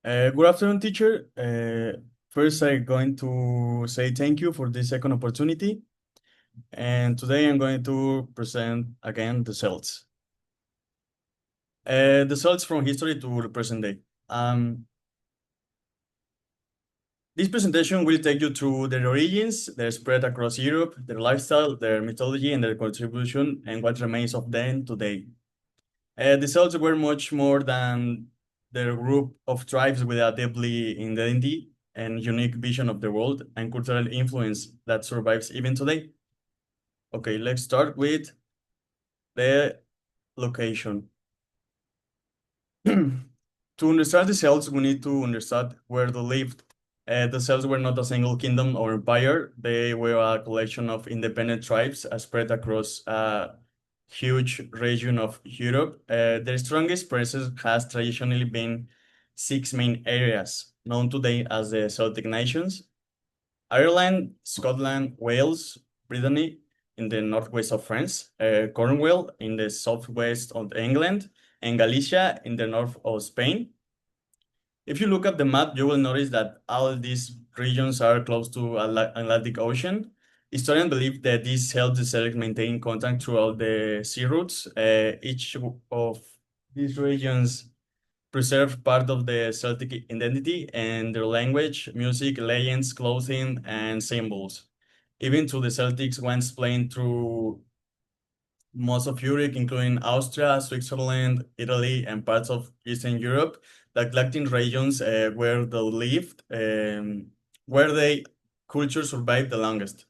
Good afternoon, teacher. First, I'm going to say thank you for this second opportunity. And today I'm going to present again the cells. The cells from history to the present day. This presentation will take you through their origins, their spread across Europe, their lifestyle, their mythology, and their contribution, and what remains of them today. The Celts were much more than their group of tribes with a deeply identity and unique vision of the world and cultural influence that survives even today. Okay, let's start with the location. To understand the Celts, we need to understand where they lived. The Celts were not a single kingdom or empire. They were a collection of independent tribes spread across a huge region of Europe. Their strongest presence has traditionally been six main areas, known today as the Celtic nations: Ireland, Scotland, Wales, Brittany in the northwest of France, Cornwall in the southwest of England, and Galicia in the north of Spain. If you look at the map, you will notice that all these regions are close to Atlantic Ocean. Historians believe that this helped the Celtics maintain contact throughout the sea routes. Each of these regions preserve part of the Celtic identity and their language, music, legends, clothing, and symbols. Even though the Celtics once playing through most of Europe, including Austria, Switzerland, Italy, and parts of Eastern Europe, the Latin regions where they lived, where the culture survived the longest.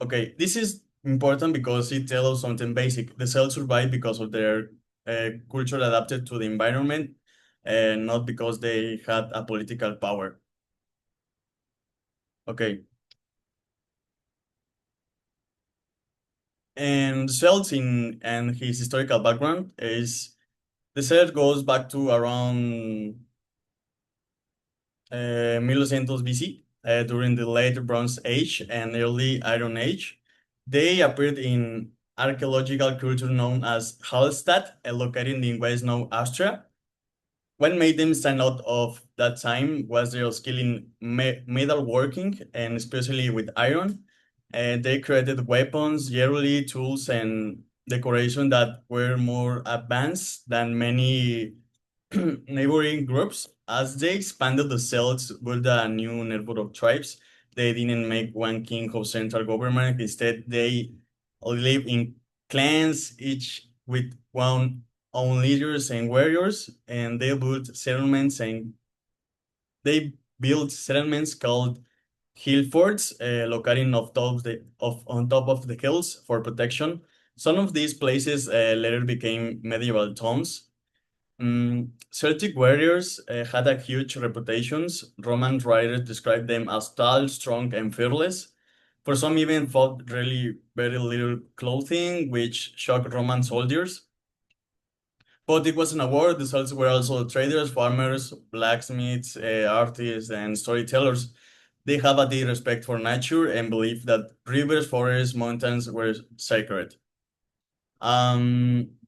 Okay, this is important because it tells us something basic. The cells survive because of their culture adapted to the environment, and not because they had a political power. Okay, and Celts in and his historical background is the Celt goes back to around 1200 BC, during the late Bronze Age and early Iron Age. They appeared in archaeological culture known as Hallstatt, located in West Now Austria. What made them stand out of that time was their skill in metalworking and especially with iron. And they created weapons, jewelry, tools, and decoration that were more advanced than many neighboring groups. As they expanded, the Celts built a new network of tribes. They didn't make one king of central government. Instead, they live in clans, each with one own leaders and warriors, and they built settlements called hill forts, located on top of the hills for protection. Some of these places later became medieval towns. Celtic warriors had a huge reputations. Roman writers described them as tall, strong, and fearless. For some, even fought really very little clothing, which shocked Roman soldiers. But it wasn't a war. The Celts were also traders, farmers, blacksmiths, artists, and storytellers. They have a deep respect for nature and believed that rivers, forests, mountains were sacred.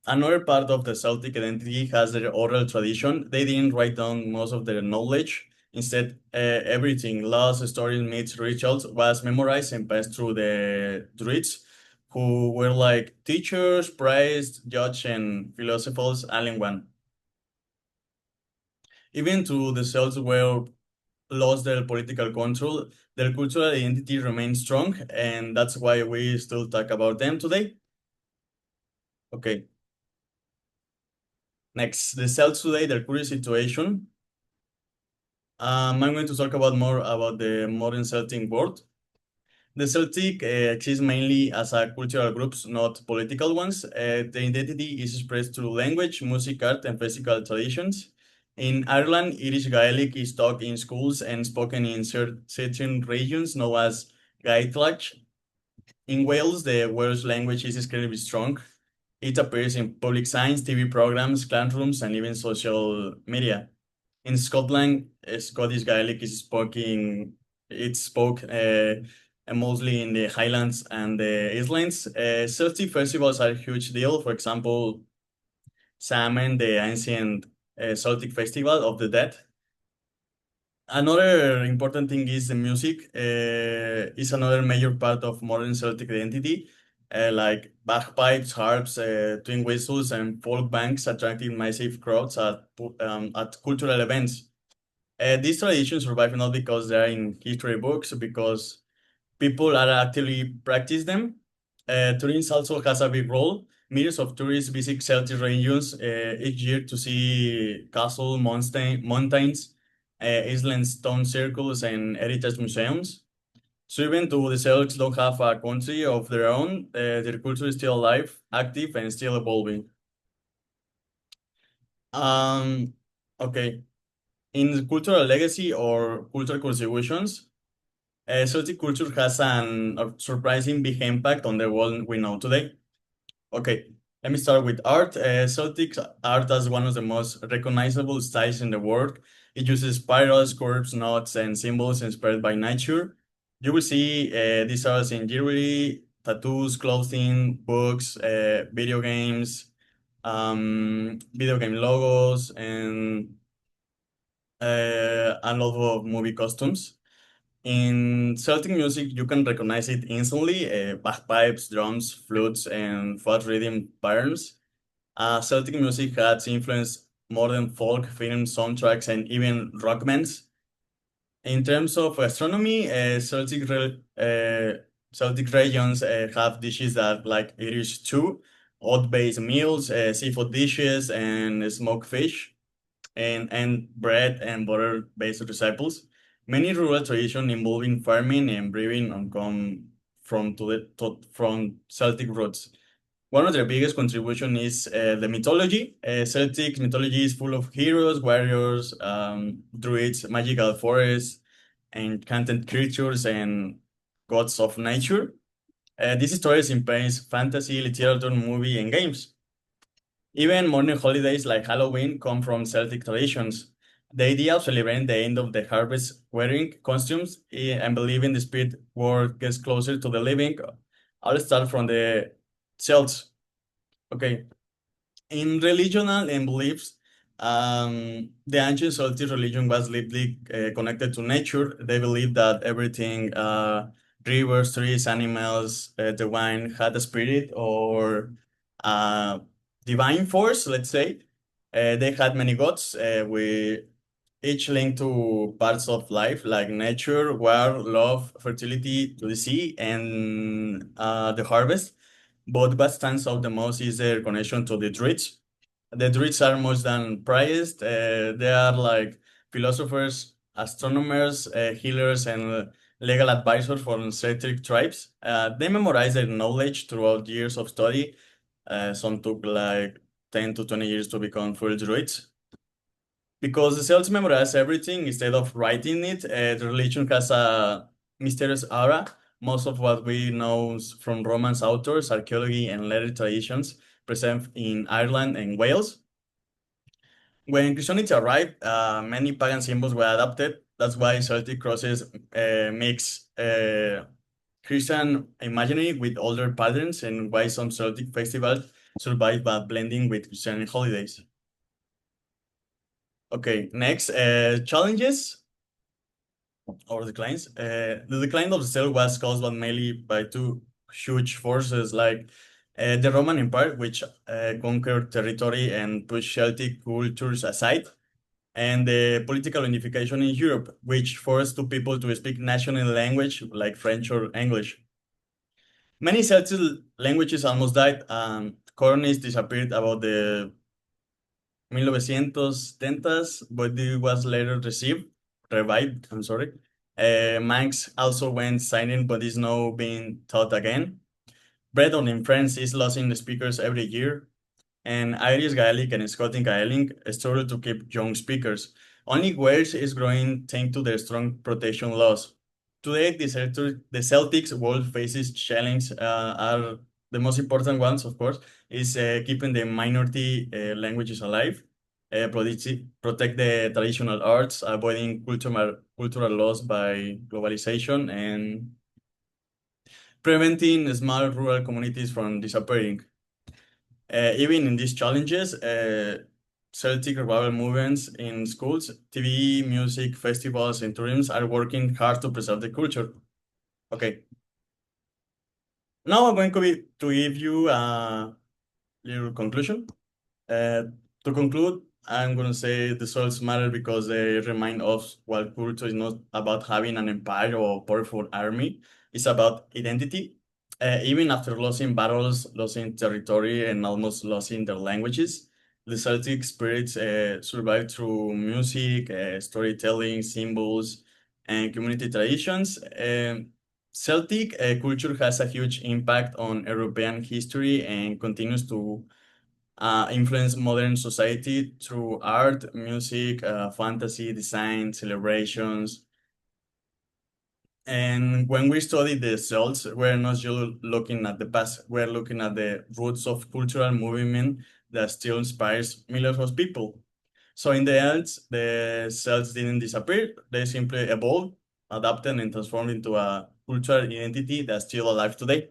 Another part of the Celtic identity has their oral tradition. They didn't write down most of their knowledge. Instead, everything, laws, stories, myths, rituals, was memorized and passed through the Druids, who were like teachers, priests, judges, and philosophers all in one. Even though the Celts were lost their political control, their cultural identity remains strong, and that's why we still talk about them today. Okay. Next, the Celts today, their current situation. I'm going to talk about more about the modern Celtic world. The Celtic exists mainly as a cultural groups, not political ones. The identity is expressed through language, music, art, and physical traditions. In Ireland, Irish Gaelic is taught in schools and spoken in certain regions known as Gaeltacht. In Wales, the Welsh language is incredibly strong. It appears in public signs, TV programs, classrooms, and even social media. In Scotland, Scottish Gaelic is spoken. It's spoke mostly in the Highlands and the Islands. Celtic festivals are a huge deal. For example, Samhain, the ancient Celtic festival of the dead. Another important thing is the music. Is another major part of modern Celtic identity, like bagpipes, harps, twin whistles, and folk bands attracting massive crowds at cultural events. These traditions survive not because they are in history books, because people are actively practice them. Tourism also has a big role. Millions of tourists visit Celtic regions each year to see castle, mountains, island stone circles, and heritage museums. So even though the Celtics don't have a country of their own, their culture is still alive, active, and still evolving. Um, okay. In cultural legacy or cultural contributions, Celtic culture has a surprising big impact on the world we know today. Okay, let me start with art. Celtic art is one of the most recognizable styles in the world. It uses spirals, curves, knots, and symbols inspired by nature. You will see these arts in jewelry, tattoos, clothing, books, video game logos, and a lot of movie costumes. In Celtic music, you can recognize it instantly, bagpipes, drums, flutes, and folk rhythm patterns. Celtic music has influenced modern folk, film soundtracks, and even rock bands. In terms of gastronomy, Celtic regions have dishes that like Irish stew, oat-based meals, seafood dishes, and smoked fish and bread and butter-based recipes. Many rural traditions involving farming and brewing come from Celtic roots. One of their biggest contribution is the mythology. Celtic mythology is full of heroes, warriors, druids, magical forests, enchanted creatures, and gods of nature. These stories inspire fantasy, literature, movie, and games. Even modern holidays like Halloween come from Celtic traditions. The idea of celebrating the end of the harvest, wearing costumes, and believing the spirit world gets closer to the living, all start from the Celts. Okay, in religional and beliefs, the ancient Celtic religion was deeply connected to nature. They believed that everything, rivers, trees, animals, the wine had a spirit or uh, divine force, let's say. They had many gods, with each linked to parts of life like nature, war, love, fertility, to the sea, and the harvest. But what stands out the most is their connection to the Druids. The Druids are more than priests. They are like philosophers, astronomers, healers, and legal advisors for Celtic tribes. They memorize their knowledge throughout years of study. Some took like 10 to 20 years to become full Druids. Because the Celts memorize everything instead of writing it, the religion has a mysterious aura. Most of what we know from Romance authors, archaeology, and later traditions present in Ireland and Wales. When Christianity arrived, many pagan symbols were adopted. That's why Celtic crosses mix Christian imagery with older patterns, and why some Celtic festivals survive by blending with Christian holidays. Okay, next, challenges or declines. The decline of the Celt was caused by mainly by two huge forces, like the Roman Empire, which conquered territory and pushed Celtic cultures aside, and the political unification in Europe, which forced two people to speak national language like French or English. Many Celtic languages almost died. Cornish disappeared about the 1970s, but it was later revived, I'm sorry. Manx also went silent, but is now being taught again. Breton in France is losing speakers every year, and Irish Gaelic and Scottish Gaelic struggle to keep young speakers. Only Wales is growing thanks to their strong protection laws. Today, the Celtics world faces challenges are the most important ones, of course, is keeping the minority languages alive, protect the traditional arts, avoiding cultural loss by globalization, and preventing small rural communities from disappearing. Even in these challenges, Celtic revival movements in schools, TV, music, festivals, and tourism are working hard to preserve the culture. Okay, now I'm going to give you a little conclusion. Uh, to conclude, I'm going to say the souls matter because they remind us what culture is not about having an empire or powerful army. It's about identity. Even after losing battles, losing territory, and almost losing their languages, the Celtic spirits survive through music, storytelling, symbols, and community traditions. Celtic culture has a huge impact on European history and continues to influence modern society through art, music, fantasy, design, celebrations. And when we study the cells, we're not just looking at the past, we're looking at the roots of cultural movement that still inspires millions of people. So in the end, the cells didn't disappear, they simply evolved, adapted, and transformed into a cultural identity that's still alive today.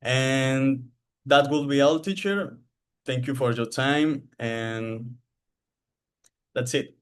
And that will be all, teacher. Thank you for your time, and that's it.